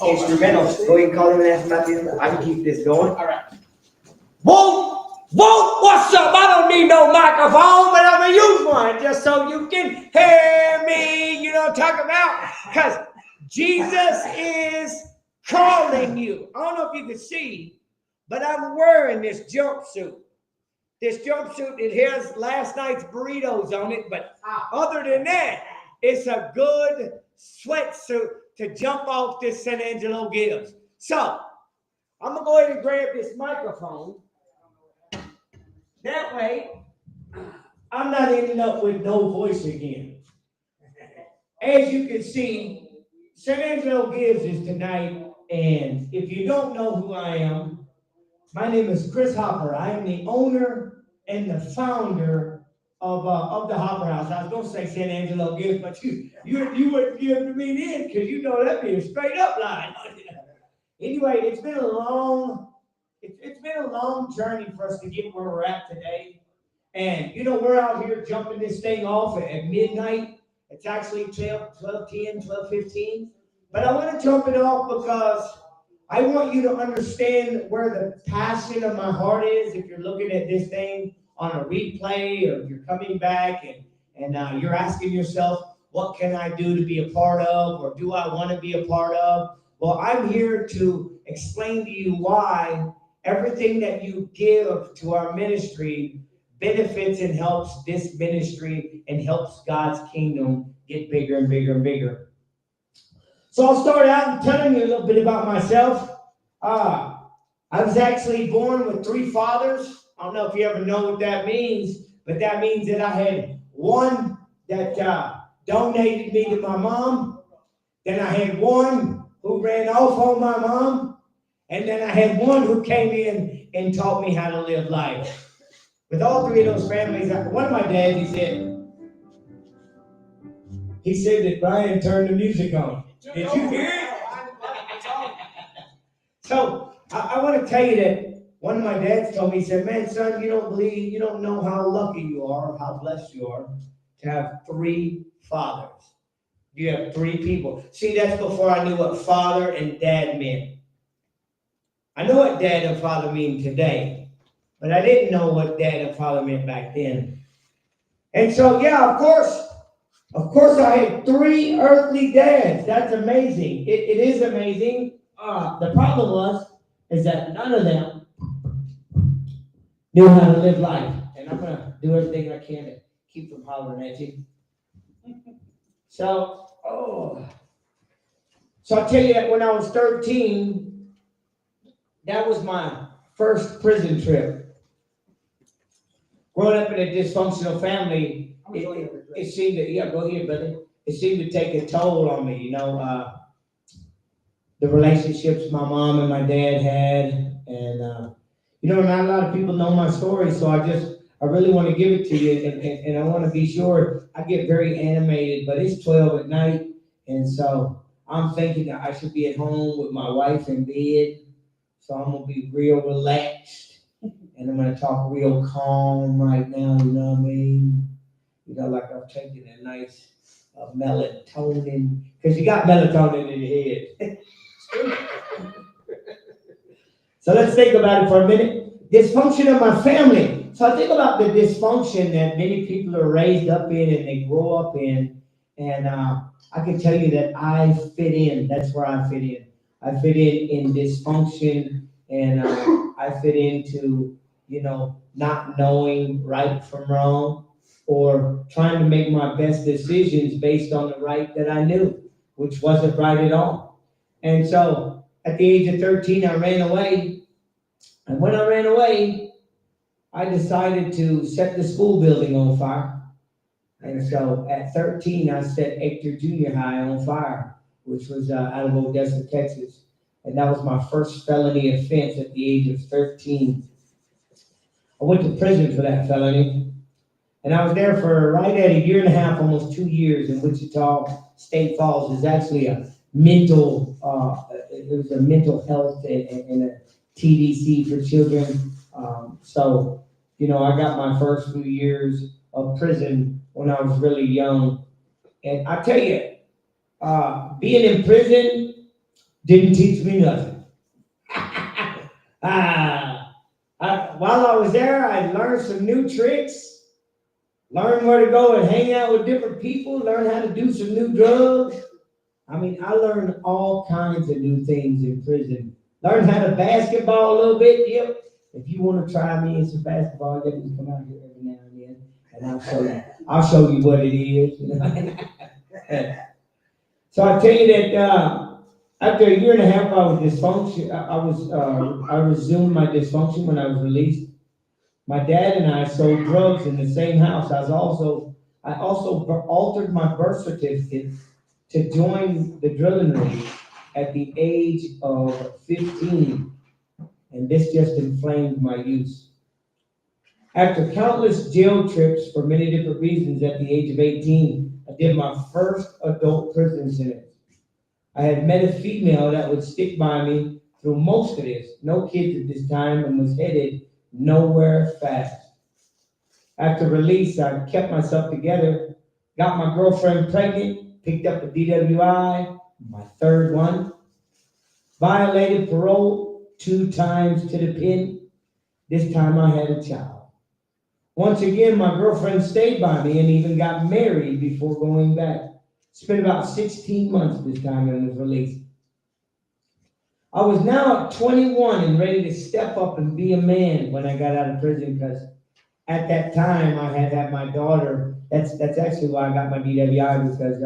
instrumentals. Go ahead and call them and ask about this. I can keep this going. All right. Whoa, what's up? I don't need no microphone, but I'm gonna use one just so you can hear me. You know what I'm talking about? Because Jesus is calling you. I don't know if you can see, but I'm wearing this jumpsuit. This jumpsuit, it has last night's burritos on it, but other than that, it's a good sweatsuit to jump off this San Angelo gives. So, I'm going to go ahead and grab this microphone. That way, I'm not ending up with no voice again. As you can see, San Angelo Gives is tonight, and if you don't know who I am, my name is Chris Hopper. I am the owner and the founder of the Hopper House. I was going to say San Angelo Gives, but you wouldn't give me in because you know that'd be a straight up line. Anyway, it's been a long journey for us to get where we're at today. And, you know, we're out here jumping this thing off at midnight. It's actually 12:15. But I want to jump it off because I want you to understand where the passion of my heart is. If you're looking at this thing on a replay or if you're coming back and you're asking yourself, what can I do to be a part of, or do I want to be a part of? Well, I'm here to explain to you why everything that you give to our ministry benefits and helps this ministry and helps God's kingdom get bigger and bigger and bigger. So I'll start out telling you a little bit about myself. I was actually born with 3 fathers. I don't know if you ever know what that means, but that means that I had one that donated me to my mom. Then I had one who ran off on my mom. And then I had one who came in and taught me how to live life. With all 3 of those families, one of my dads, he said that Brian turned the music on. Did you hear it? So I want to tell you that one of my dads told me, he said, man, son, you don't know how lucky you are, or how blessed you are to have 3 fathers. You have 3 people. See, that's before I knew what father and dad meant. I know what dad and father mean today, but I didn't know what dad and father meant back then. And so, yeah, of course I had 3 earthly dads. That's amazing. It is amazing. The problem is that none of them knew how to live life. And I'm going to do everything I can to keep from hollering at you. So I'll tell you that when I was 13, that was my first prison trip. Growing up in a dysfunctional family, it seemed to, go ahead, brother. It seemed to take a toll on me, the relationships my mom and my dad had. And, not a lot of people know my story, so I really want to give it to you. And I want to be sure. I get very animated, but it's 12 at night. And so I'm thinking that I should be at home with my wife in bed. So I'm going to be real relaxed, and I'm going to talk real calm right now, you know what I mean? Like I'm taking a nice melatonin, because you got melatonin in your head. So let's think about it for a minute. Dysfunction of my family. So I think about the dysfunction that many people are raised up in and they grow up in, and I can tell you that I fit in. That's where I fit in. I fit in dysfunction, and I fit into, not knowing right from wrong, or trying to make my best decisions based on the right that I knew, which wasn't right at all. And so at the age of 13, I ran away. And when I ran away, I decided to set the school building on fire. And so at 13, I set Hector Junior High on fire, which was out of Odessa, Texas. And that was my first felony offense at the age of 13. I went to prison for that felony. And I was there for right at 1.5 years, almost 2 years in Wichita State Falls. It's actually it was a mental health and a TDC for children. I got my first few years of prison when I was really young. And I tell you, being in prison Didn't teach me nothing. While I was there, I learned some new tricks, learned where to go and hang out with different people, learned how to do some new drugs. I mean, I learned all kinds of new things in prison. Learned how to basketball a little bit. Yep. If you want to try me in some basketball, you just come out here every now and then, and I'll show you. I'll show you what it is. So I tell you that after a year and a half, I was dysfunction. I resumed my dysfunction when I was released. My dad and I sold drugs in the same house. I also altered my birth certificate to join the drilling rig at the age of 15, and this just inflamed my use. After countless jail trips for many different reasons at the age of 18, I did my first adult prison sentence. I had met a female that would stick by me through most of this, no kids at this time, and was headed nowhere fast. After release, I kept myself together, got my girlfriend pregnant, picked up a DWI, my third one, violated parole 2 times to the pin. This time I had a child. Once again, my girlfriend stayed by me and even got married before going back. Spent about 16 months this time and was released. I was now 21 and ready to step up and be a man when I got out of prison because at that time I had my daughter. That's actually why I got my DWI, because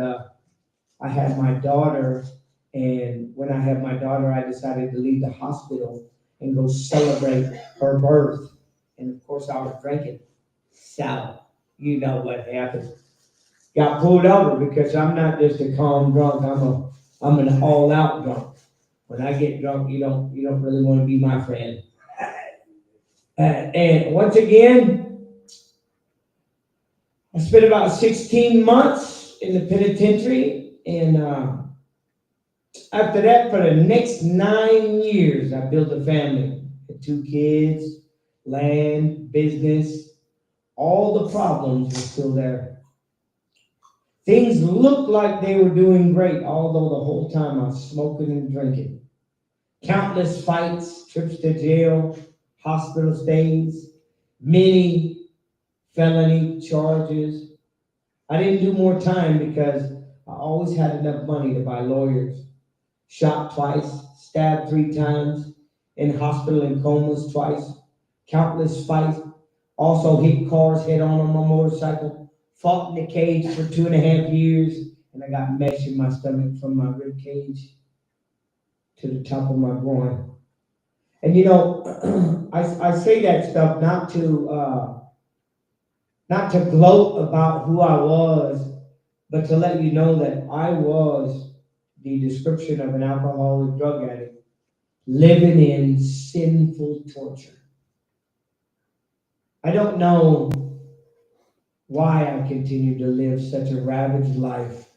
I had my daughter, and when I had my daughter, I decided to leave the hospital and go celebrate her birth. And of course, I was drinking. So, you know what happened. Got pulled over because I'm not just a calm drunk. I'm an all-out drunk. When I get drunk, you don't really want to be my friend. And once again, I spent about 16 months in the penitentiary, and after that, for the next 9 years, I built a family. Had 2 kids, land, business. All the problems were still there. Things looked like they were doing great, although the whole time I was smoking and drinking. Countless fights, trips to jail, hospital stays, many felony charges. I didn't do more time because I always had enough money to buy lawyers. Shot twice, stabbed 3 times, in hospital in comas twice, countless fights, also hit cars head on my motorcycle, fought in the cage for 2.5 years, and I got mesh in my stomach from my rib cage to the top of my groin. And you know, I say that stuff not to gloat about who I was, but to let you know that I was the description of an alcoholic drug addict living in sinful torture. I don't know why I continued to live such a ravaged life,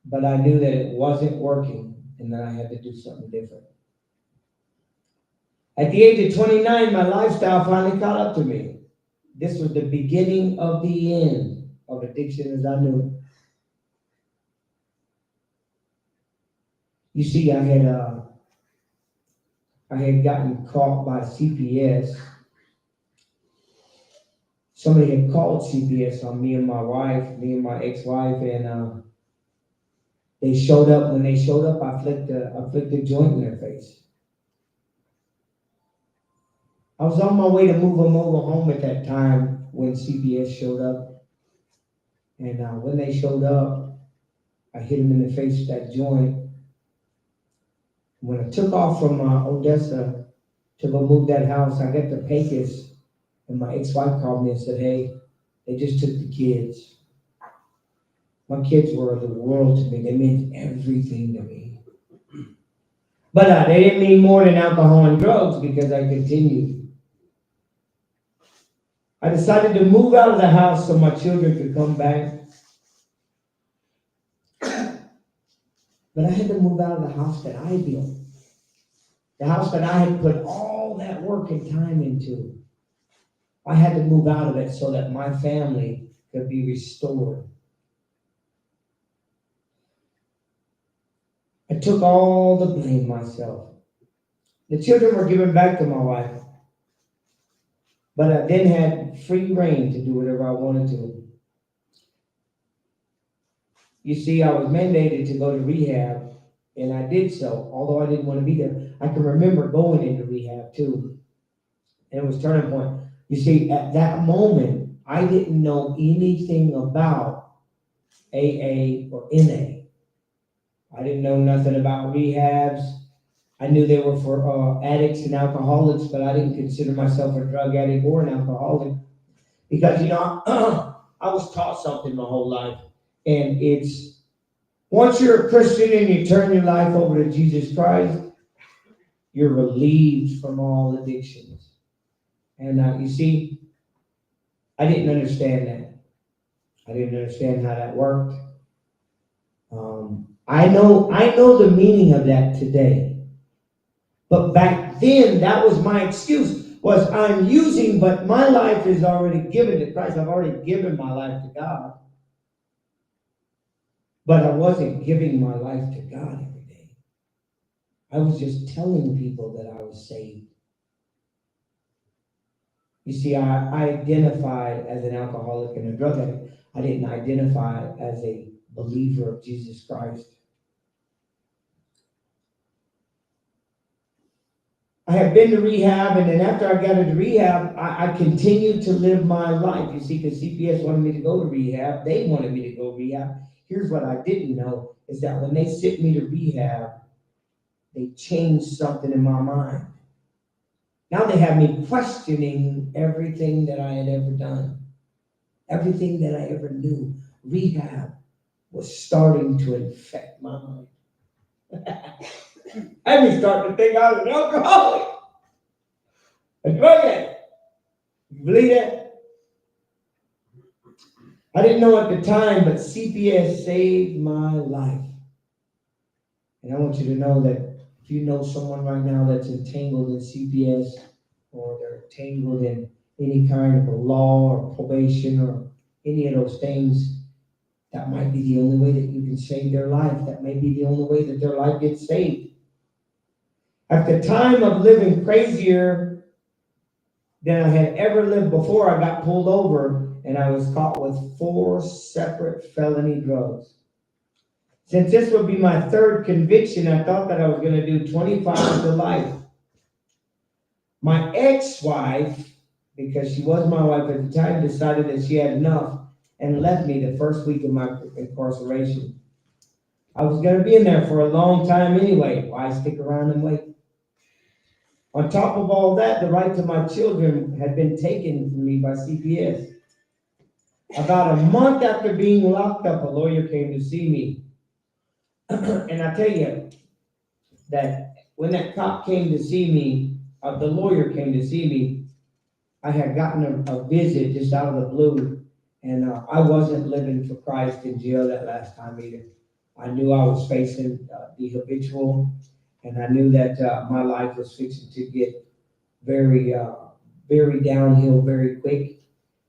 but I knew that it wasn't working and that I had to do something different. At the age of 29, my lifestyle finally caught up to me. This was the beginning of the end of addiction as I knew it. You see, I had gotten caught by CPS. Somebody had called CPS on me and my ex-wife, and they showed up. When they showed up, I flicked a joint in their face. I was on my way to move them over home at that time when CPS showed up. And when they showed up, I hit them in the face with that joint. When I took off from Odessa to go move that house, I got to Pecos, and my ex-wife called me and said, "Hey, they just took the kids." My kids were the world to me. They meant everything to me. But they didn't mean more than alcohol and drugs because I continued. I decided to move out of the house so my children could come back. But I had to move out of the house that I built. The house that I had put all that work and time into. I had to move out of it so that my family could be restored. I I took all the blame myself. The children were given back to my wife, but I then had free reign to do whatever I wanted to. You see, I was mandated to go to rehab, and I did so, although I didn't want to be there. I can remember going into rehab too, and it was turning point. You see, at that moment, I didn't know anything about AA or NA. I didn't know nothing about rehabs. I knew they were for addicts and alcoholics, but I didn't consider myself a drug addict or an alcoholic because, I was taught something my whole life, and it's once you're a Christian and you turn your life over to Jesus Christ, you're relieved from all addictions. And you see, I didn't understand that. I didn't understand how that worked. I know the meaning of that today. But back then, that was my excuse, was I'm using, but my life is already given to Christ. I've already given my life to God. But I wasn't giving my life to God every day. I was just telling people that I was saved. You see, I identified as an alcoholic and a drug addict. I didn't identify as a believer of Jesus Christ. I had been to rehab, and then after I got into rehab, I continued to live my life. You see, because CPS wanted me to go to rehab. They wanted me to go to rehab. Here's what I didn't know, is that when they sent me to rehab, they changed something in my mind. Now they have me questioning everything that I had ever done, everything that I ever knew. Rehab was starting to infect my mind. I was starting to think I was an alcoholic, a drug addict. You believe that? I didn't know at the time, but CPS saved my life. And I want you to know that if you know someone right now that's entangled in CPS, or they're entangled in any kind of a law or probation or any of those things, that might be the only way that you can save their life. That may be the only way that their life gets saved. At the time of living crazier than I had ever lived before, I got pulled over and I was caught with 4 separate felony drugs. Since this would be my 3rd conviction, I thought that I was going to do 25 to life. My ex-wife, because she was my wife at the time, decided that she had enough and left me the first week of my incarceration. I was going to be in there for a long time anyway. Why stick around and wait? On top of all that, the right to my children had been taken from me by CPS. About a month after being locked up, a lawyer came to see me. And I tell you that when that cop came to see me, the lawyer came to see me, I had gotten a visit just out of the blue, and I wasn't living for Christ in jail that last time either. I knew I was facing the habitual, and I knew that my life was fixing to get very downhill very quick,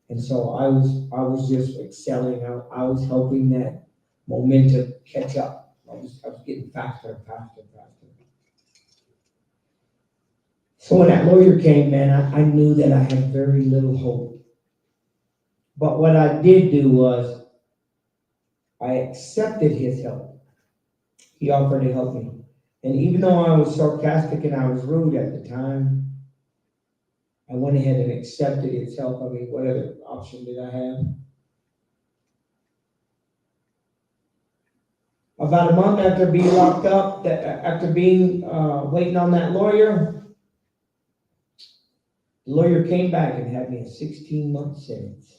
and so I was just excelling. I was hoping that momentum catch up. I was getting faster and faster and faster. So when that lawyer came, man, I knew that I had very little hope. But what I did do was I accepted his help. He offered to help me. And even though I was sarcastic and I was rude at the time, I went ahead and accepted his help. I mean, what other option did I have? About a month after being locked up, after being waiting on that lawyer, the lawyer came back and had me a 16-month sentence.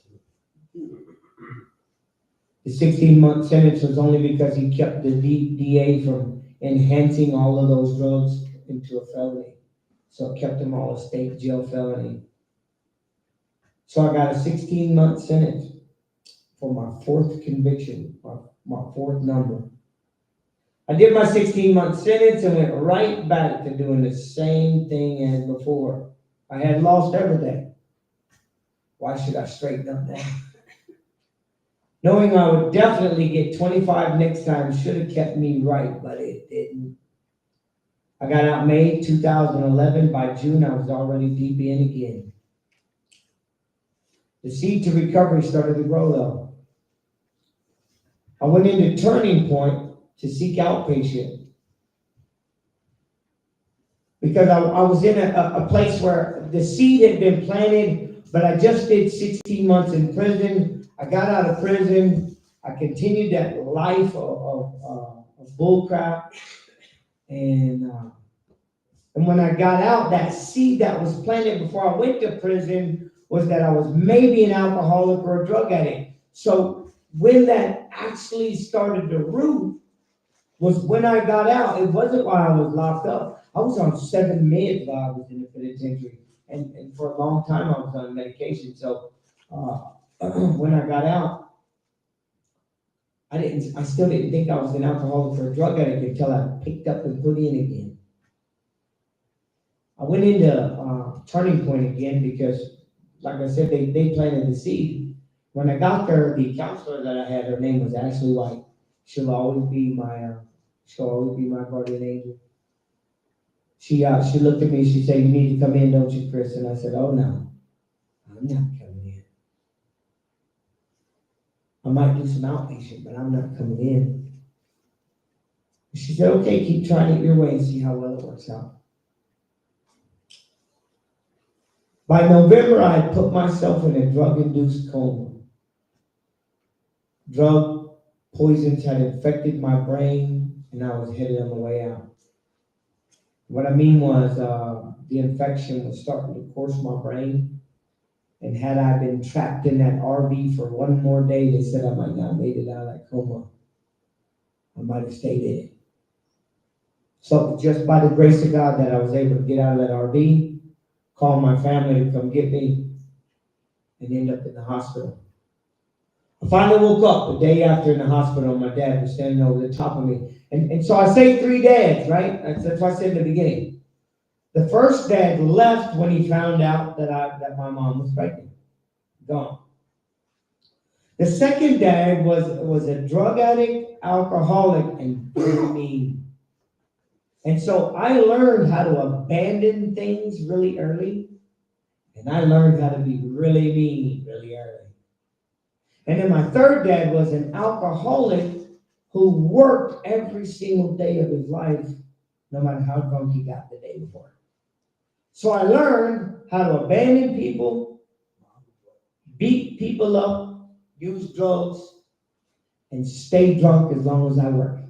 The 16-month sentence was only because he kept the DA from enhancing all of those drugs into a felony. So it kept them all a state jail felony. So I got a 16-month sentence for my 4th conviction, my 4th number. I did my 16-month sentence and went right back to doing the same thing as before. I had lost everything. Why should I straighten up now? knowing I would definitely get 25 next time should have kept me right, but it didn't. I got out May 2011. By June, I was already deep in again. The seed to recovery started to grow though. I went into Turning Point to seek outpatient because I was in a place where the seed had been planted, but I just did 16 months in prison. I got out of prison. I continued that life of bull crap. And when I got out, that seed that was planted before I went to prison was that I was maybe an alcoholic or a drug addict. So when that actually started to root was when I got out. It wasn't while I was locked up. I was on 7 meds while I was in the penitentiary. And for a long time I was on medication. So when I got out, I still didn't think I was an alcoholic or a drug addict until I picked up and put in again. I went into Turning Point again because, like I said, they planted the seed. When I got there, the counselor that I had, her name was Ashley White. She'll always be my guardian angel. She looked at me. She said, "You need to come in, don't you, Chris?" And I said, "Oh no, I'm not coming in. I might do some outpatient, but I'm not coming in." She said, "Okay, keep trying it your way and see how well it works out." By November, I had put myself in a drug-induced coma. Drug poisons had infected my brain, and I was headed on the way out. What I mean was, the infection was starting to course my brain, and had I been trapped in that RV for one more day, they said I might not have made it out of that coma. I might have stayed in it. So just by the grace of God that I was able to get out of that RV, call my family to come get me, and end up in the hospital. I finally woke up the day after in the hospital. My dad was standing over the top of me. And so I say 3 dads, right? That's what I said in the beginning. The first dad left when he found out that my mom was pregnant. Gone. The second dad was a drug addict, alcoholic, and very mean. And so I learned how to abandon things really early, and I learned how to be really mean really early. And then my third dad was an alcoholic who worked every single day of his life, no matter how drunk he got the day before. So I learned how to abandon people, beat people up, use drugs, and stay drunk as long as I work.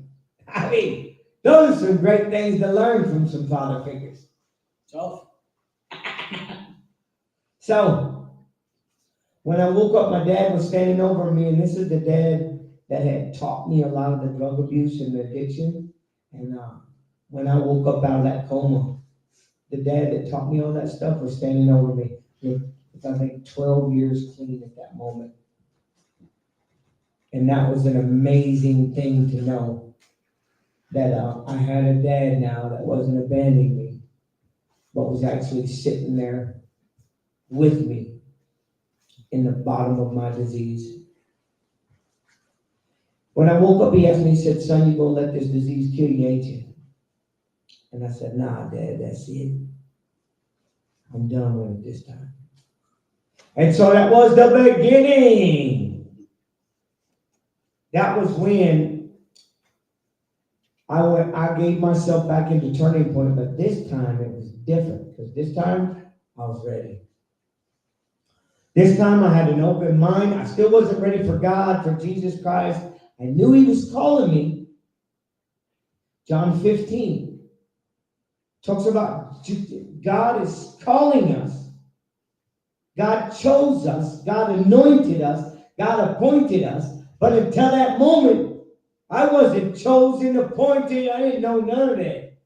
I mean, those are some great things to learn from some father figures. So, when I woke up, my dad was standing over me, and this is the dad that had taught me a lot of the drug abuse and the addiction. And when I woke up out of that coma, the dad that taught me all that stuff was standing over me with I think 12 years clean at that moment. And that was an amazing thing to know that I had a dad now that wasn't abandoning me, but was actually sitting there with me in the bottom of my disease. When I woke up, he asked me, he said, "Son, you gonna let this disease kill you, ain't you?" And I said, "Nah, Dad, that's it. I'm done with it this time." And so that was the beginning. That was when I gave myself back into Turning Point, but this time it was different because this time I was ready. This time I had an open mind. I still wasn't ready for God, for Jesus Christ. I knew he was calling me. John 15 talks about God is calling us. God chose us. God anointed us. God appointed us. But until that moment, I wasn't chosen, appointed. I didn't know none of that.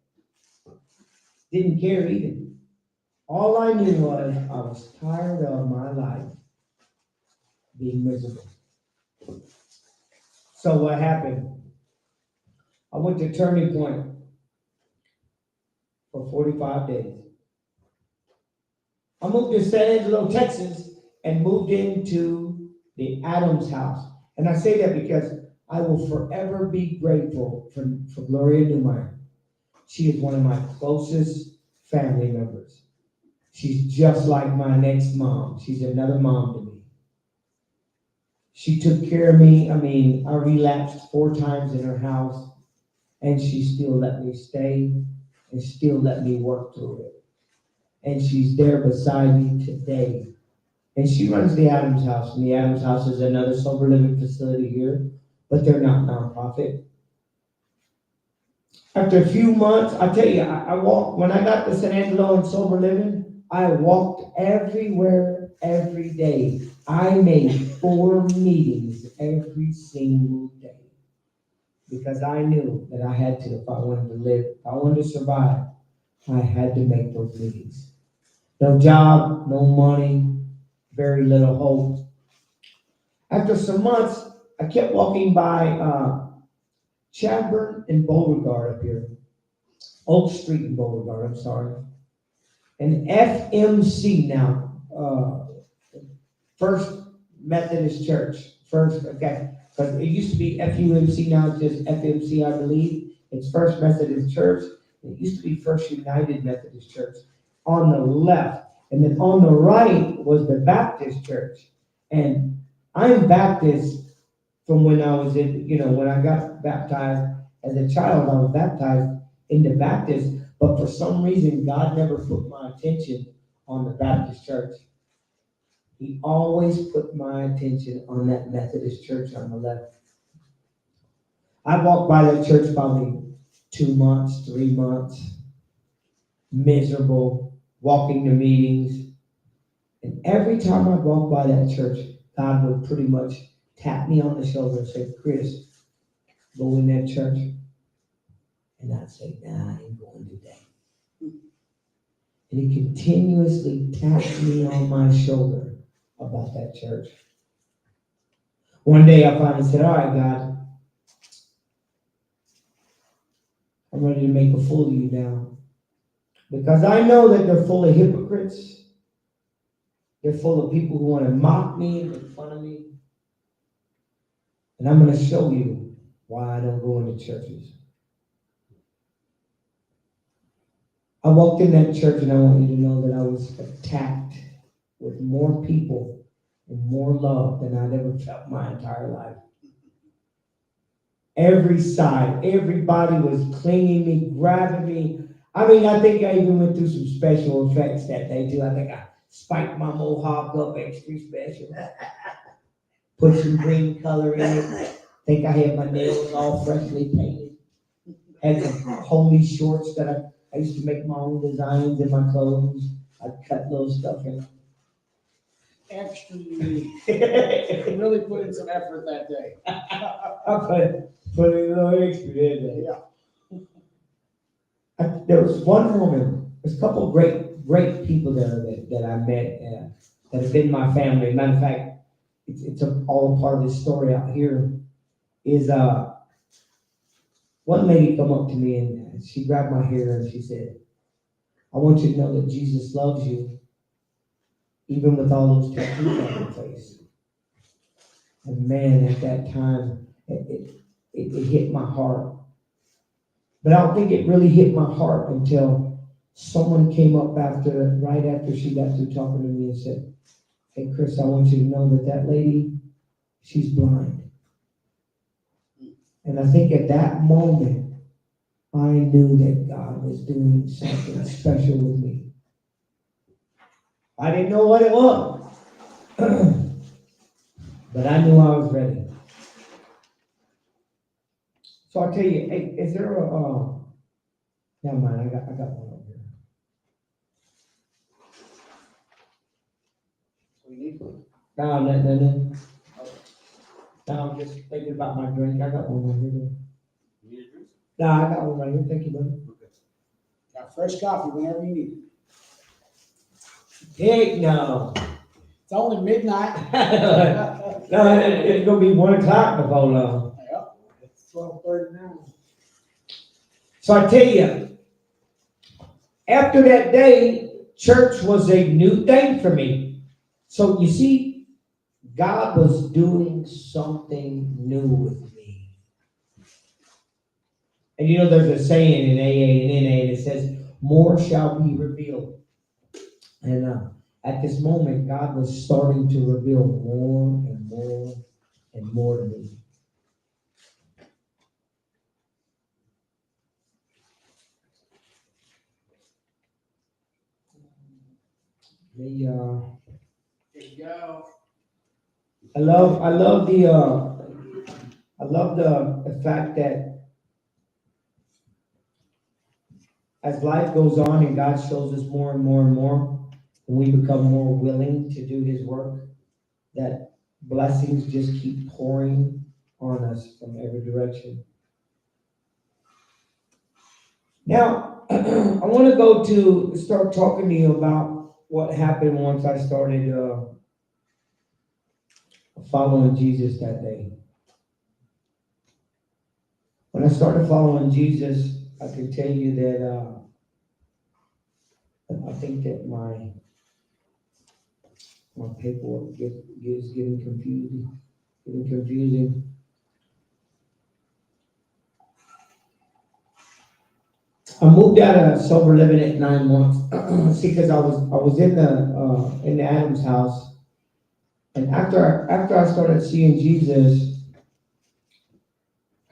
Didn't care either. All I knew was I was tired of my life being miserable. So what happened? I went to Turning Point for 45 days. I moved to San Angelo, Texas, and moved into the Adams house. And I say that because I will forever be grateful for Gloria Newmeyer. She is one of my closest family members. She's just like my next mom. She's another mom to me. She took care of me. I mean, I relapsed 4 times in her house, and she still let me stay and still let me work through it. And she's there beside me today. And she runs the Adams House, and the Adams House is another sober living facility here, but they're not nonprofit. After a few months, I tell you, I walked, when I got to San Angelo and sober living, I walked everywhere, every day. I made 4 meetings every single day because I knew that I had to, if I wanted to live, if I wanted to survive, I had to make those meetings. No job, no money, very little hope. After some months, I kept walking by Chadburn and Beauregard up here. Oak Street and Beauregard, I'm sorry. And FMC now, First Methodist Church. First, okay. But it used to be FUMC, now it's just FMC, I believe. It's First Methodist Church. It used to be First United Methodist Church on the left. And then on the right was the Baptist Church. And I'm Baptist from when I was when I got baptized as a child, I was baptized into Baptist. But for some reason, God never put my attention on the Baptist church. He always put my attention on that Methodist church on the left. I walked by that church probably 2 months, 3 months, miserable, walking to meetings. And every time I walked by that church, God would pretty much tap me on the shoulder and say, Chris, go in that church. And I'd say, nah, I ain't going today. And he continuously tapped me on my shoulder about that church. One day I finally said, all right, God, I'm ready to make a fool of you now. Because I know that they're full of hypocrites. They're full of people who want to mock me and make fun of me. And I'm going to show you why I don't go into churches. I walked in that church, and I want you to know that I was attacked with more people and more love than I'd ever felt my entire life. Every side, everybody was clinging me, grabbing me. I mean, I think I even went through some special effects that day too. I think I spiked my mohawk up extra special. Put some green color in it. I think I had my nails all freshly painted. Had some homey shorts that I used to make my own designs in my clothes. I'd cut little stuff in. Extra unique. You really put in some effort that day. I put in a little extra, didn't I? Yeah. There was one woman, there's a couple of great people there that I met that have been my family. Matter of fact, it's all a part of this story out here. Is one lady come up to me and she grabbed my hair and she said, I want you to know that Jesus loves you, even with all those tattoos on your face. And man, at that time, it hit my heart. But I don't think it really hit my heart until someone came up right after she got through talking to me and said, hey, Chris, I want you to know that lady, she's blind. And I think at that moment, I knew that God was doing something special with me. I didn't know what it was, but I knew I was ready. So I'll tell you, hey, is there never mind, I got one over here. We need one. No. Now I'm just thinking about my drink. I got one right here. You need a drink? No, I got one right here. Thank you, buddy. Got fresh coffee whenever you need it. Heck no. It's only midnight. No, it's gonna be 1 o'clock before long. Yep. It's 12:30 now. So I tell you, after that day, church was a new thing for me. So you see, God was doing something new with me. And you know, there's a saying in AA and NA that says, more shall be revealed. And at this moment, God was starting to reveal more and more and more to me. There you go. I love the fact that as life goes on and God shows us more and more and more, and we become more willing to do His work, that blessings just keep pouring on us from every direction. Now, I want to start talking to you about what happened once I started following Jesus that day. When I started following Jesus, I can tell you that I think that my paperwork is getting confusing. I moved out of sober living at 9 months. See, because I was in the Adams house, and after I started seeing Jesus,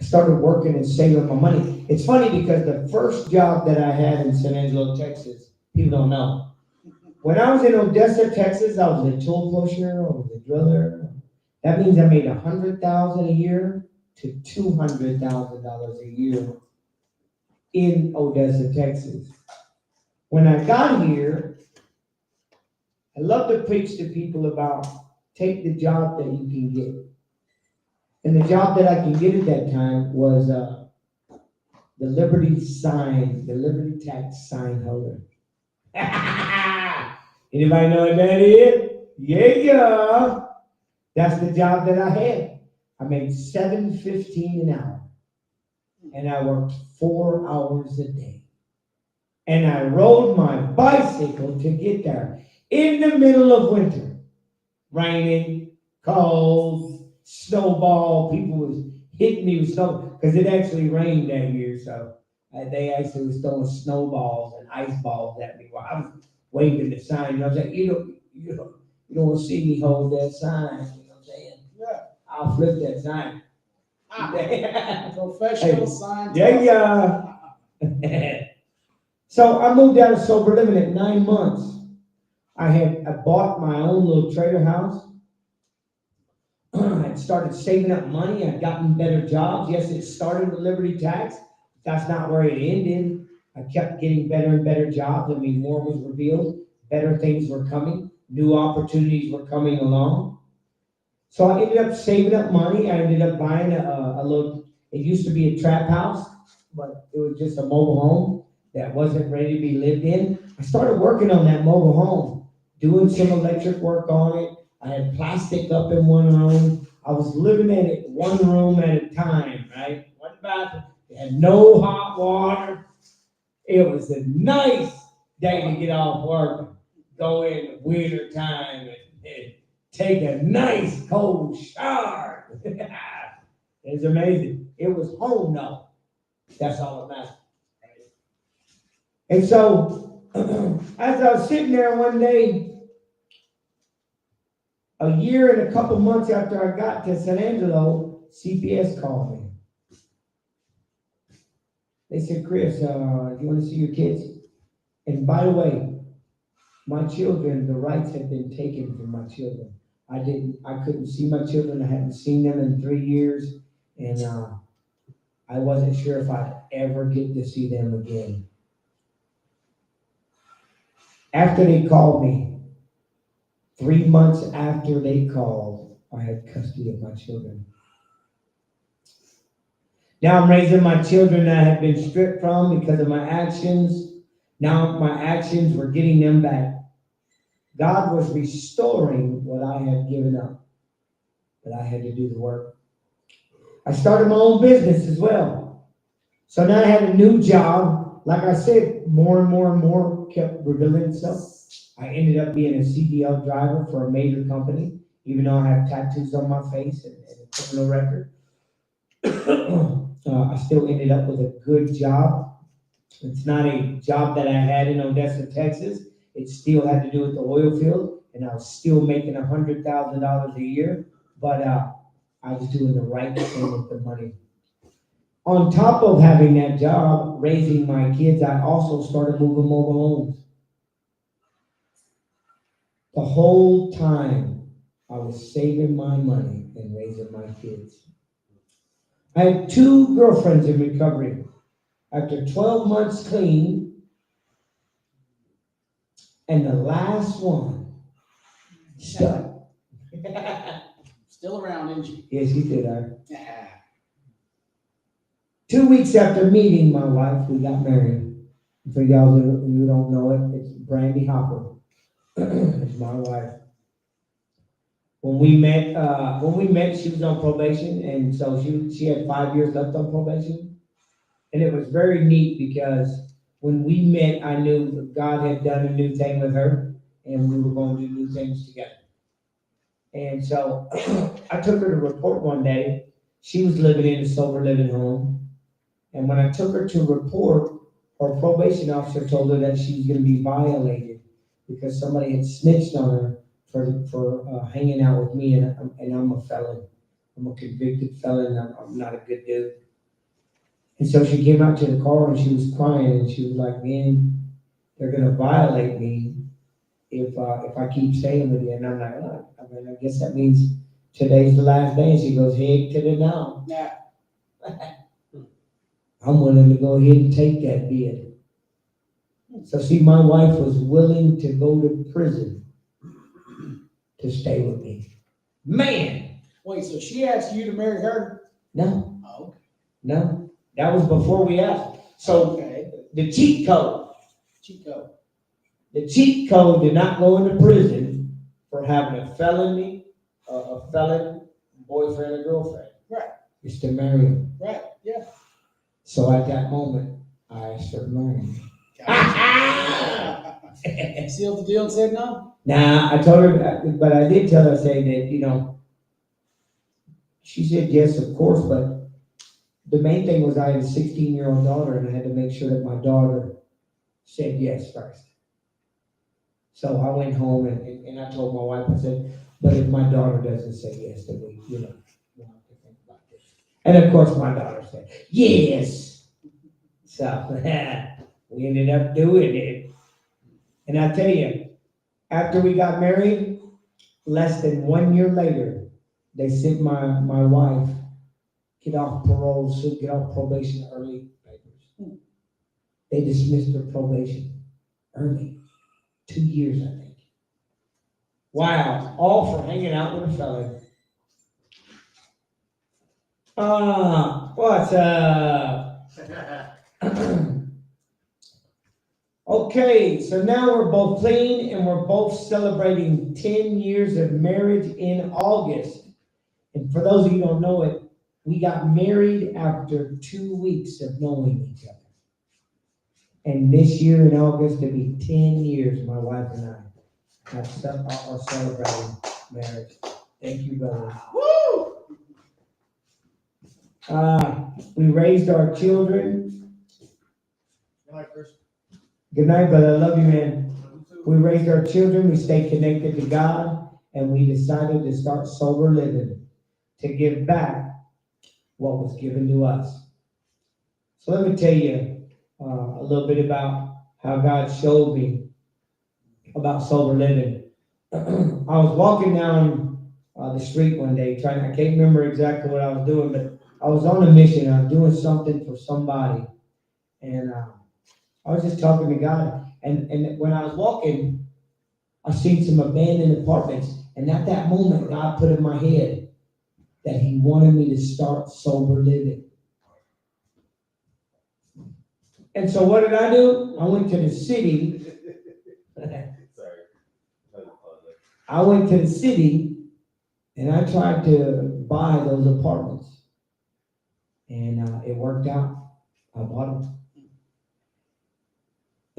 I started working and saving my money. It's funny because the first job that I had in San Angelo, Texas, people don't know. When I was in Odessa, Texas, I was a tool pusher, I was a driller. That means I made $100,000 a year to $200,000 a year in Odessa, Texas. When I got here, I love to preach to people about take the job that you can get. And the job that I can get at that time was the Liberty tax sign holder. Anybody know what that is? Yeah. That's the job that I had. I made $7.15 an hour. And I worked 4 hours a day. And I rode my bicycle to get there in the middle of winter. Raining, cold, snowball. People was hitting me with snow because it actually rained that year. So they actually was throwing snowballs and ice balls at me while I was waving the sign. You know what I'm saying? You don't want to see me hold that sign. You know what I'm saying? Yeah. I'll flip that sign. Professional sign. Yeah. So I moved out of sober living at 9 months. I bought my own little trailer house. I started saving up money. I'd gotten better jobs. Yes, it started with Liberty Tax. That's not where it ended. I kept getting better and better jobs. I mean, more was revealed. Better things were coming. New opportunities were coming along. So I ended up saving up money. I ended up buying a little, it used to be a trap house, but it was just a mobile home that wasn't ready to be lived in. I started working on that mobile home, doing some electric work on it. I had plastic up in one room. I was living in it one room at a time, right? One bathroom. It had no hot water. It was a nice day to get off work, go in the winter time and take a nice cold shower. It was amazing. It was home though. That's all that matters. And so, as I was sitting there one day, a year and a couple months after I got to San Angelo, CPS called me. They said, Chris, do you want to see your kids? And by the way, my children, the rights had been taken from my children. I couldn't see my children. I hadn't seen them in 3 years. And I wasn't sure if I'd ever get to see them again. After they called me, 3 months after they called, I had custody of my children. Now I'm raising my children that I had been stripped from because of my actions. Now my actions were getting them back. God was restoring what I had given up, but I had to do the work. I started my own business as well. So now I had a new job. Like I said, more and more kept revealing itself. I ended up being a CDL driver for a major company even though I have tattoos on my face and a criminal record. I still ended up with a good job. It's not a job that I had in Odessa, Texas. It still had to do with the oil field, and I was still making $100,000 a year, but I was doing the right thing with the money. On top of having that job, raising my kids, I also started moving mobile homes. The whole time I was saving my money and raising my kids. I had 2 girlfriends in recovery. After 12 months clean, and the last one stuck. Still around, isn't she? Yes, he did. Yeah. 2 weeks after meeting my wife, we got married. For y'all who don't know it, it's Brandy Hopper. It's my wife. When we met, she was on probation, and so she had 5 years left on probation. And it was very neat because when we met, I knew that God had done a new thing with her, and we were going to do new things together. And so I took her to report one day. She was living in a sober living home. And when I took her to report, her probation officer told her that she was going to be violated because somebody had snitched on her for hanging out with me, and I'm a felon. I'm a convicted felon. I'm not a good dude. And so she came out to the car and she was crying, and she was like, "Man, they're going to violate me if I keep staying with you." And I'm like, "Oh, I guess that means today's the last day." And she goes, "Heck to the no." Yeah. I'm willing to go ahead and take that bid. So see, my wife was willing to go to prison to stay with me. Man! Wait, so she asked you to marry her? No, Oh, okay. no. That was before we asked. So Okay. the cheat code. Chico. The cheat code did not go into prison for having a felon boyfriend or girlfriend. Right. It's to marry him. Right. Yeah. So at that moment, I asked her to marry me. Sealed the deal and said no? Nah, I told her, but I did tell her, say that, she said yes, of course, but the main thing was I had a 16-year-old daughter, and I had to make sure that my daughter said yes first. So I went home and I told my wife, I said, but if my daughter doesn't say yes, then we'll have to think about this. And of course, my daughter said yes. So we ended up doing it. And I tell you, after we got married, less than 1 year later, they sent my wife get off parole, so get off probation early papers. They dismissed her probation early. 2 years, I think. Wow, all for hanging out with a fellow. What's up? Okay, so now we're both clean and we're both celebrating 10 years of marriage in August. And for those of you who don't know it, we got married after 2 weeks of knowing each other. And this year in August, it'll be 10 years, my wife and I are celebrating marriage. Thank you, brother. Woo! We raised our children. Good night, Chris. Good night, brother. I love you, man. We raised our children. We stayed connected to God, and we decided to start sober living, to give back what was given to us. So let me tell you a little bit about how God showed me about sober living. I was walking down the street one day, I can't remember exactly what I was doing, but I was on a mission. I was doing something for somebody, and I was just talking to God. And when I was walking, I seen some abandoned apartments, and at that moment, God put in my head that He wanted me to start sober living. And so what did I do? I went to the city. I went to the city and I tried to buy those apartments. And it worked out. I bought them.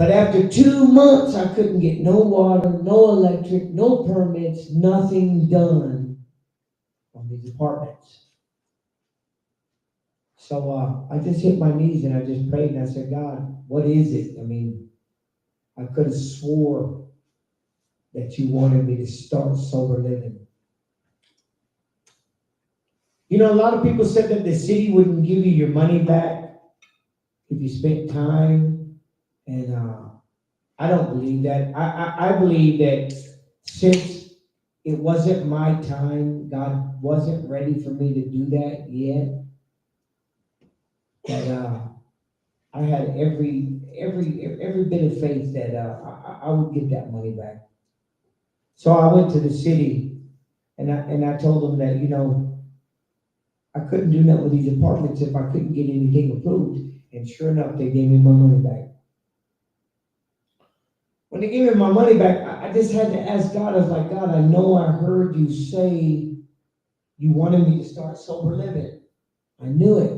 But after 2 months, I couldn't get no water, no electric, no permits, nothing done on these apartments. So I just hit my knees and I just prayed and I said, God, what is it? I mean, I could have swore that you wanted me to start sober living. You know, a lot of people said that the city wouldn't give you your money back if you spent time, and I don't believe that. I believe that since it wasn't my time, God wasn't ready for me to do that yet, that I had every bit of faith that I would get that money back. So I went to the city and I told them that, you know, I couldn't do nothing with these apartments if I couldn't get anything approved. And sure enough, they gave me my money back. When they gave me my money back, I just had to ask God. I was like, God, I know I heard you say you wanted me to start sober living. I knew it.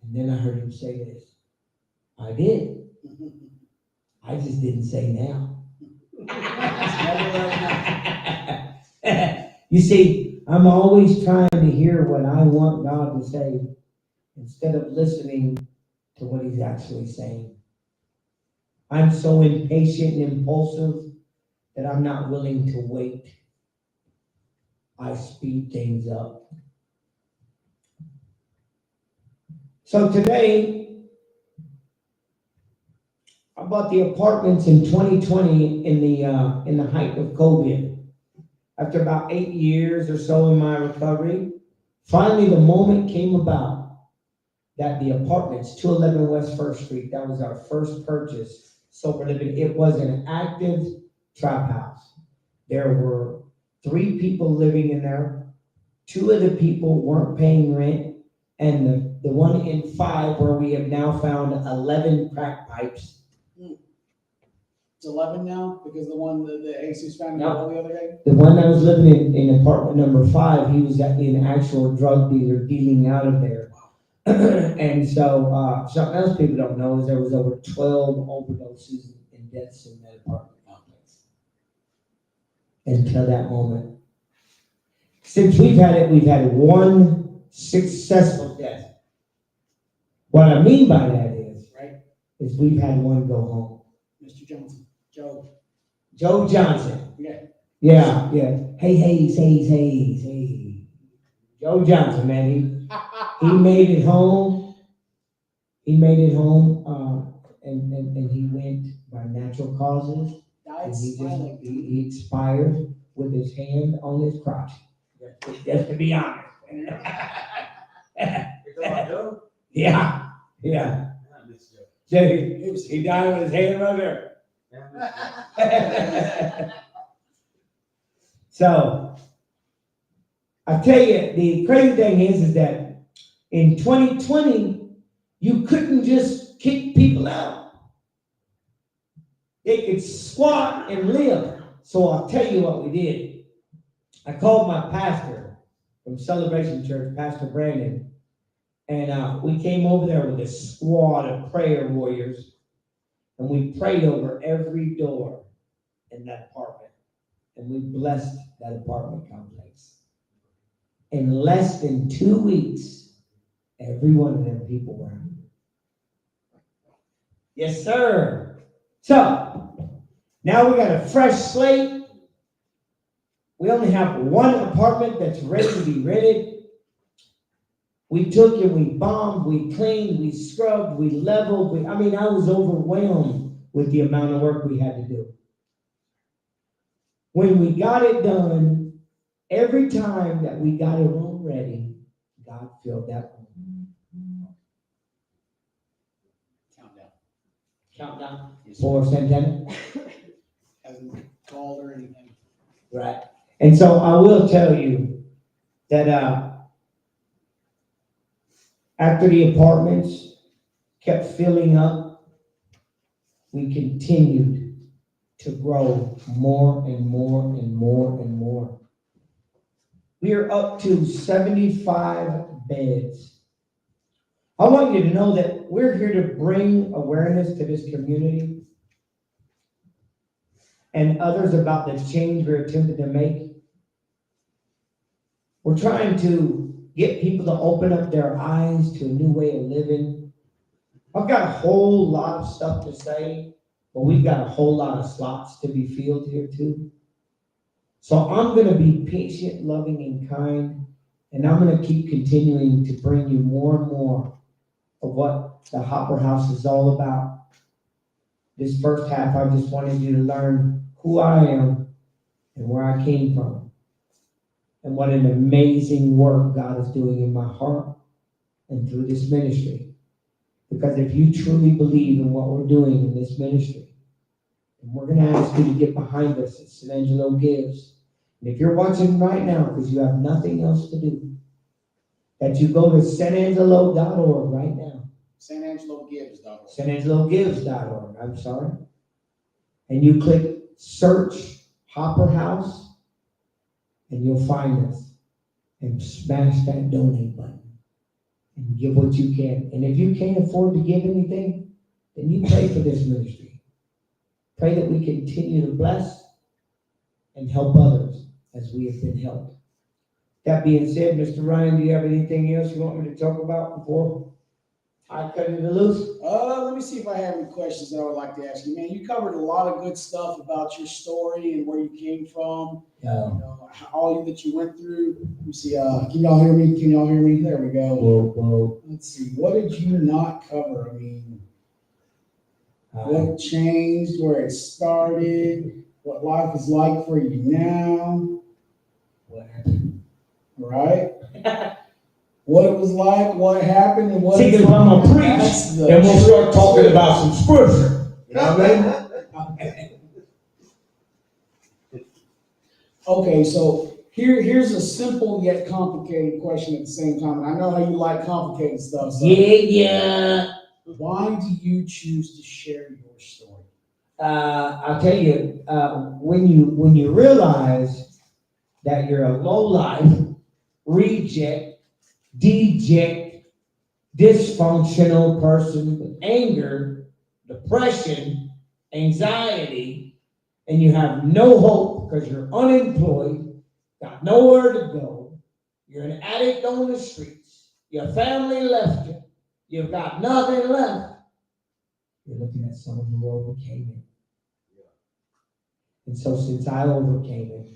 And then I heard him say this. I did. I just didn't say now. You see, I'm always trying to hear what I want God to say instead of listening to what he's actually saying. I'm so impatient and impulsive that I'm not willing to wait. I speed things up. So today, I bought the apartments in 2020 in the height of COVID. After about 8 years or so in my recovery, finally the moment came about that the apartments, 211 West 1st Street, that was our first purchase, sober living. It was an active trap house. There were 3 people living in there. 2 of the people weren't paying rent, and the one in 5 where we have now found 11 crack pipes. It's 11 now, because the one that the Jesus found the other day? The one that was living in apartment number 5, he was an actual drug dealer dealing out of there. And so something else people don't know is there was over 12 overdoses and deaths in that apartment complex until that moment. Since we've had 1 successful death. What I mean by that is we've had 1 go home. Mr. Johnson. Joe Johnson. Yeah. Yeah. Hey. Joe Johnson, man, he made it home. He made it home, and he went by natural causes. Died And he expired with his hand on his crotch. Just to be honest. Yeah. So he died with his hand right there. So I tell you, the crazy thing is that in 2020, you couldn't just kick people out. They could squat and live. So I'll tell you what we did. I called my pastor from Celebration Church, Pastor Brandon, and we came over there with a squad of prayer warriors, and we prayed over every door in that apartment, and we blessed that apartment complex. In less than 2 weeks, every one of them people were out. Yes, sir. So, now we got a fresh slate. We only have 1 apartment that's ready to be rented. We took and we bombed, we cleaned, we scrubbed, we leveled. I was overwhelmed with the amount of work we had to do. When we got it done, every time that we got a room ready, God filled that room. Countdown. Yes, For Santana. hasn't called or anything. Right. And so I will tell you that after the apartments kept filling up, we continued to grow more and more and more and more. We are up to 75 beds. I want you to know that we're here to bring awareness to this community and others about the change we're attempting to make. We're trying to get people to open up their eyes to a new way of living. I've got a whole lot of stuff to say, but we've got a whole lot of slots to be filled here too. So I'm going to be patient, loving, and kind, and I'm going to keep continuing to bring you more and more of what the Hopper House is all about. This first half, I just wanted you to learn who I am and where I came from, and what an amazing work God is doing in my heart and through this ministry. Because if you truly believe in what we're doing in this ministry, then we're going to ask you to get behind us at St. Angelo Gives. And if you're watching right now because you have nothing else to do, that you go to stangelo.org right now. StAngeloGives.org. stAngeloGives.org, I'm sorry. And you click search Hopper House, and you'll find us. And smash that donate button. And give what you can. And if you can't afford to give anything, then you pray for this ministry. Pray that we continue to bless and help others as we have been helped. That being said, Mr. Ryan, do you have anything else you want me to talk about before I cut it loose? Let me see if I have any questions that I would like to ask you. Man, you covered a lot of good stuff about your story and where you came from. Yeah. You know, all that you went through. Let me see. Can y'all hear me? Can y'all hear me? There we go. Whoa. Let's see. What did you not cover? I mean, what changed, where it started, what life is like for you now. What happened? Right? What it was like, what happened, and what See, because I'm going to preach, and we'll start talking about some scripture. You know what I mean? Okay, so here's a simple yet complicated question at the same time. And I know how you like complicated stuff. So Yeah. why do you choose to share your story? I'll tell you, when you realize that you're a lowlife, reject, deject, dysfunctional person with anger, depression, anxiety, and you have no hope because you're unemployed, got nowhere to go, you're an addict on the streets, your family left you, you've got nothing left, you're looking at someone who overcame it. And so since I overcame it,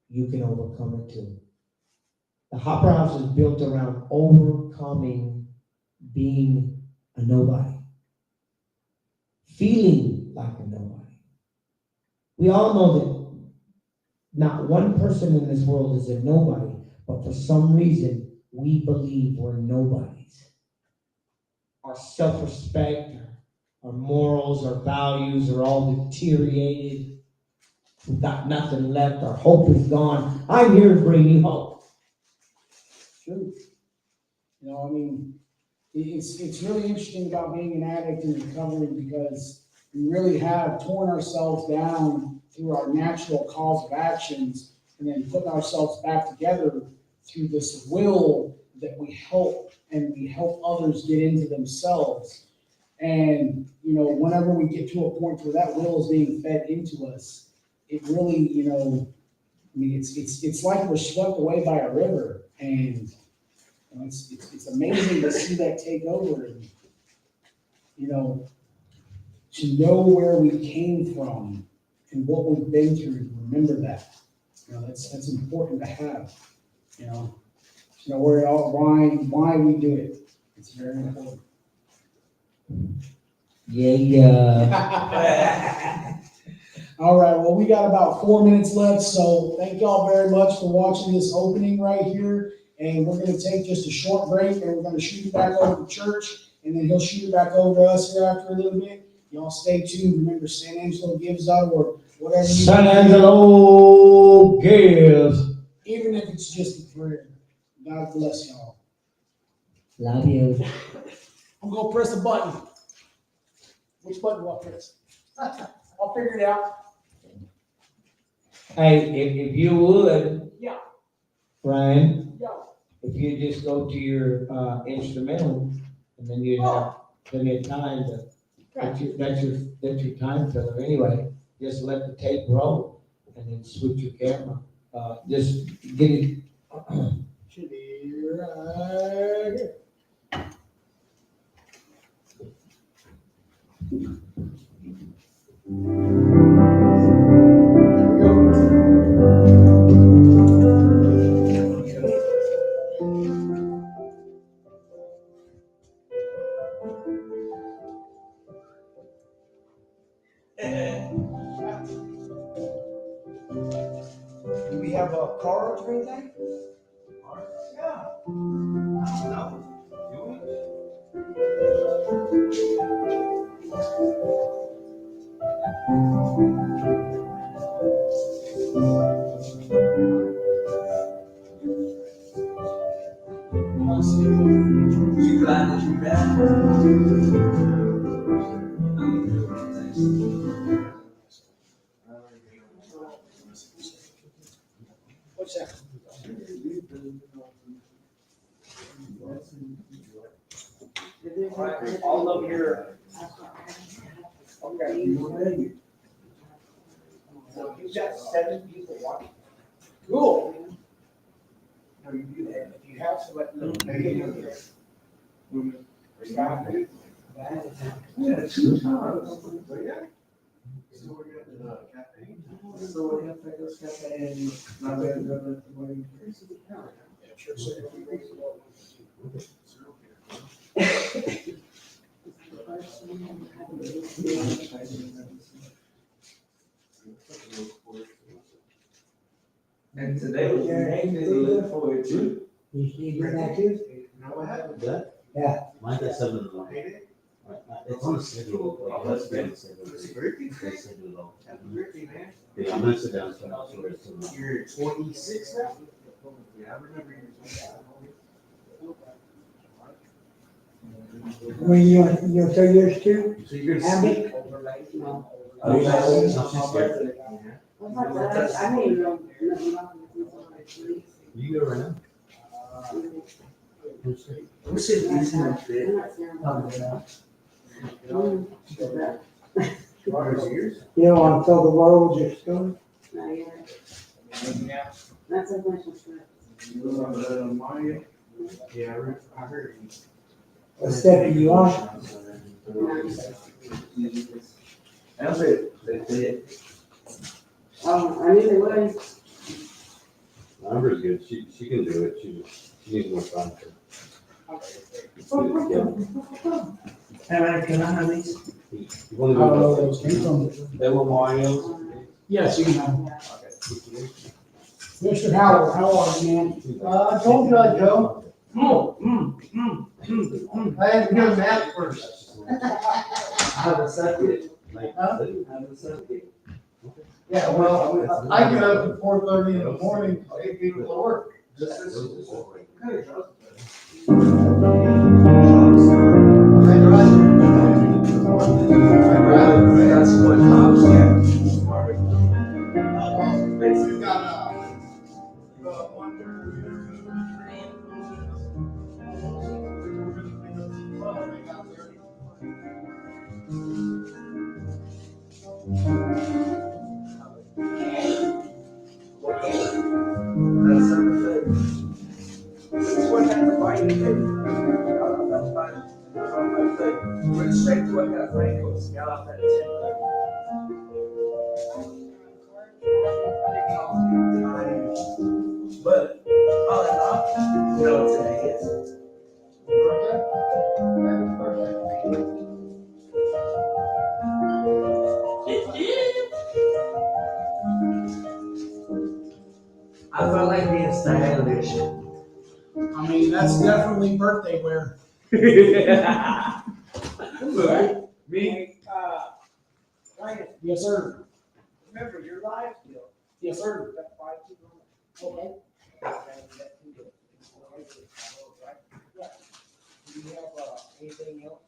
you can overcome it too. The Hopper House is built around overcoming being a nobody. Feeling like a nobody. We all know that not one person in this world is a nobody, but for some reason, we believe we're nobodies. Our self-respect, our morals, our values are all deteriorated. We've got nothing left. Our hope is gone. I'm here to bring you hope. True. You know, I mean, it's really interesting about being an addict and recovering because we really have torn ourselves down through our natural cause of actions and then putting ourselves back together through this will that we help and we help others get into themselves. And, you know, whenever we get to a point where that will is being fed into us, it really, you know, I mean, it's like we're swept away by a river, and you know, it's amazing to see that take over, and you know, to know where we came from and what we've been through. Remember that, you know, that's important to have, you know, where it all why we do it. It's very important. Yeah. All right, well, we got about 4 minutes left, so thank y'all very much for watching this opening right here. And we're going to take just a short break, and we're going to shoot it back over to church, and then he'll shoot it back over to us here after a little bit. Y'all stay tuned. Remember, stAngeloGives.org, whatever you St. Angelo Gives. Even if it's just a prayer. God bless y'all. Love you. I'm going to press a button. Which button do I press? I'll figure it out. Hey, if you would, Yeah. Ryan, Yeah. if you just go to your instrumental, and then you'd have plenty of time to, that's your time filler anyway. Just let the tape roll and then switch your camera. Just get it. Should be right here. Do we have a card or anything? Yeah. You glad that you're back? What's that? Alright, all of your. Okay. So you've got 7 people watching. Cool. No, you do that. If you have somebody, look, maybe you do this. Stop it. Yeah, 2 times. Yeah. So we're gonna cafe. So we're gonna take this cafe and not let it go to the way. Sure, sir. And today was your name day to look forward to. You doing that too? No, what happened? That? Yeah. Mine's at 7 in the Hate morning. it? It's on the schedule. Like, let's be on the schedule. It's a birthday. They schedule it all. Happy birthday, man. Yeah, I'm gonna sit down so I'll sort it. You're 26 now? Yeah, I remember you. When you 3 years too? So you're gonna Abby? see. No. Oh, yeah. I mean, You go around. We're sitting in this fit. Years? You don't want to tell the world your story? That's a bunch of stuff. Mario? Yeah, I heard. What step are you on? That's it. That's it. I knew they would. Amber's good. She can do it. She needs more time. Can I have these? You wanna I don't know where go? those came from. They were Mario's. Yes, you can have. Okay. Mr. Howard, how are you, man? Don't judge, Joe. I had to go to that first. I have a second. Like, I have a second. Yeah, well, I get up at 4:30 in the morning, to take people to work. This is. That's what Tom's here. We've got, That's everything. This is what kind of fight you do. That's fine. Went straight to what got Franklin's got off that 10. But all in all, you know, today is. I felt like being stylish. I mean, that's definitely birthday wear. Me? Ryan, Yes, sir. remember your live still. Yes, sir. Got 5 people. Okay. Do you have anything else?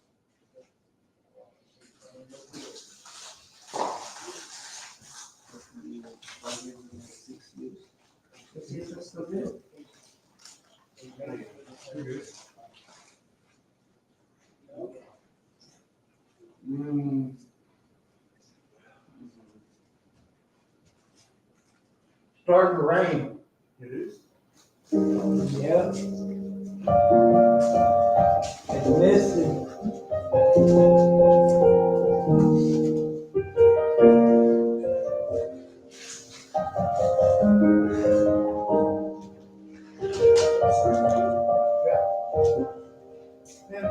starting to rain. It is. Yeah. It's misty. And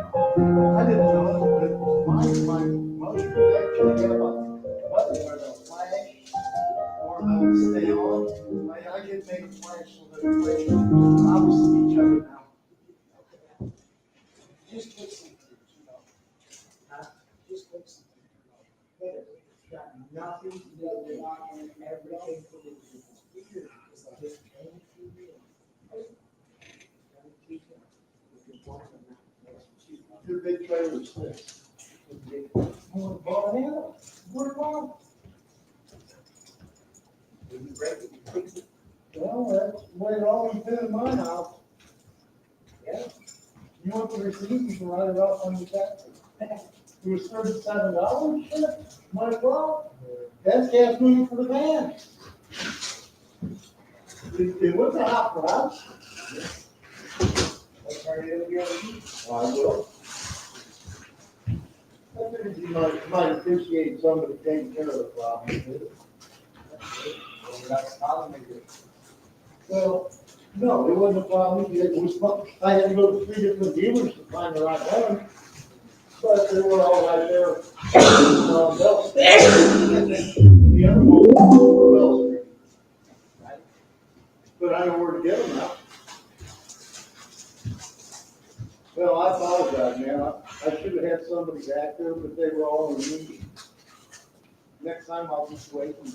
I didn't know it, but my motor actually got a button where they'll flash or they'll stay on. I get make flash so that it flashes opposite each other now. Just click something, you know. Just click something. It's got nothing to do with it, everything to do with it. It's like this. Two big trailers. Well, that's the way it always been in my house. Yeah. You want the receipt, you can write it off on your taxes. It was $37, shit, might as well. That's gas money for the van. It was a hot price. Let's turn it over here. I will. I figured you might appreciate somebody taking care of the problem. Well, no, it wasn't a problem. It was, I had to go to 3 different dealers to find the right one. But they were all right there. On Bell Street. The other one were Bell Street. But I know where to get them now. Well, I apologize, man. I should have had somebody back there, but they were all in a meeting. Next time I'll just wait and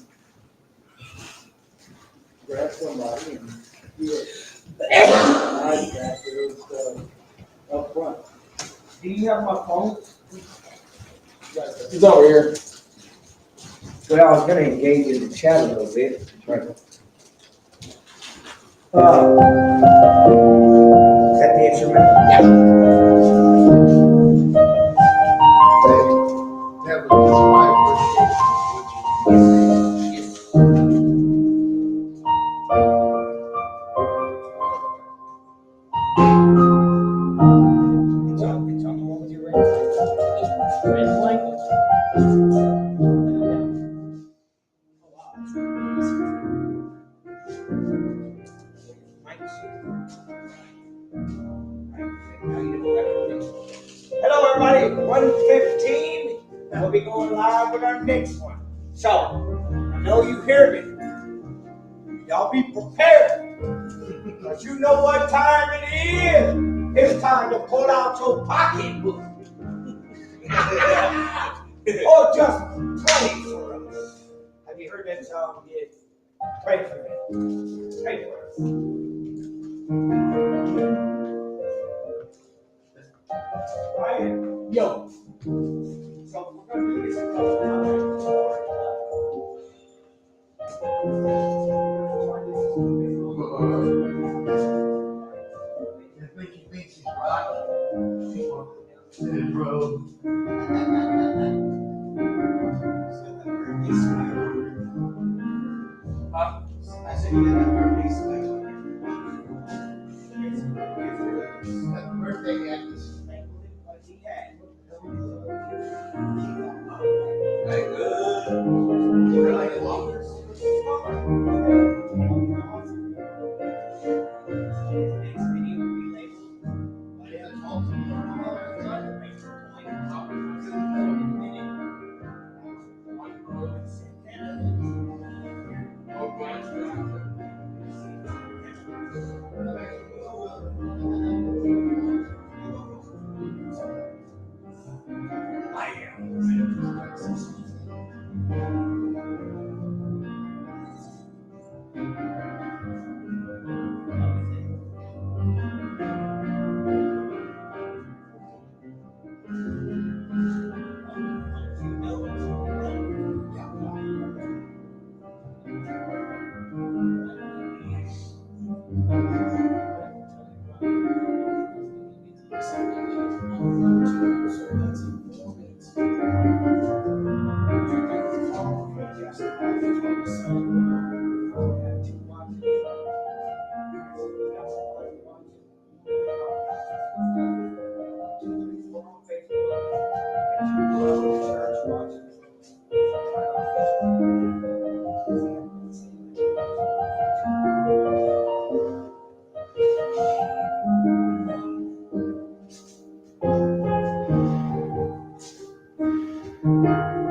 grab somebody and do it. I back there, up front. Do you have my phone? It's over here. Well, I was gonna engage in the chat a little bit. Is that the instrument? That was my It's on the one with your red light. Hello, everybody. 1:15. We'll be going live with our next one. So, I know you hear me. Y'all be prepared. Because you know what time it is. It's time to pull out your pocketbook. Or just pray for us. Have you heard that song yet? Pray for me. Pray for us. Right? Yo. So we're gonna do this a couple times. I think he thinks he's rocky. His road. I said, you got a birthday special. That birthday at this. Hey, good. You really love this?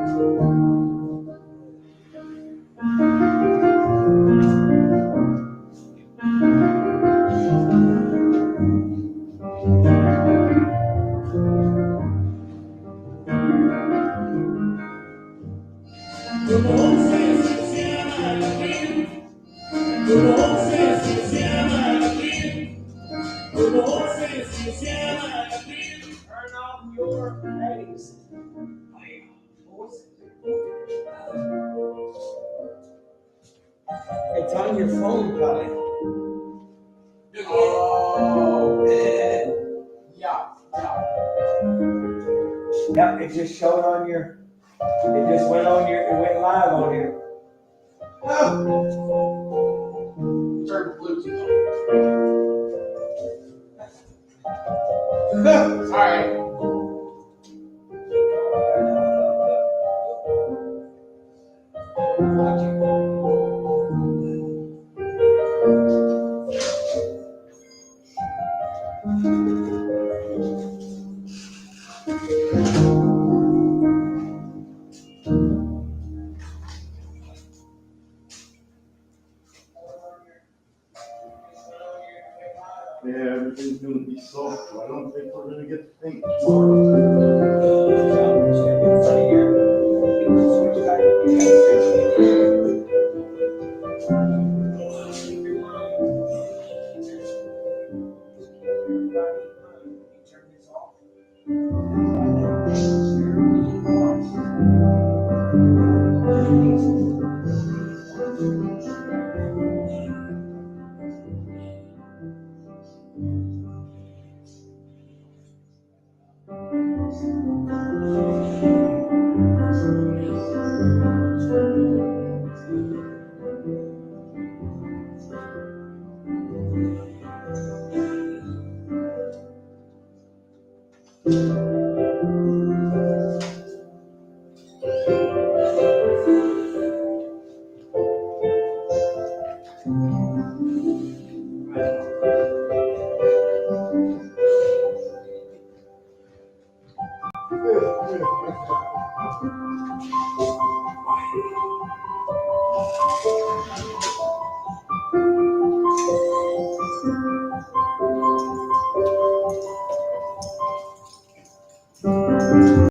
Turn off your face. It's on your phone, Colin. Oh. Yeah. Yep, it just showed on your, it just went on your, it went live on here. Turn the Bluetooth on. All right. Yeah, everything's gonna be soft, so I don't think we're gonna get to paint tomorrow.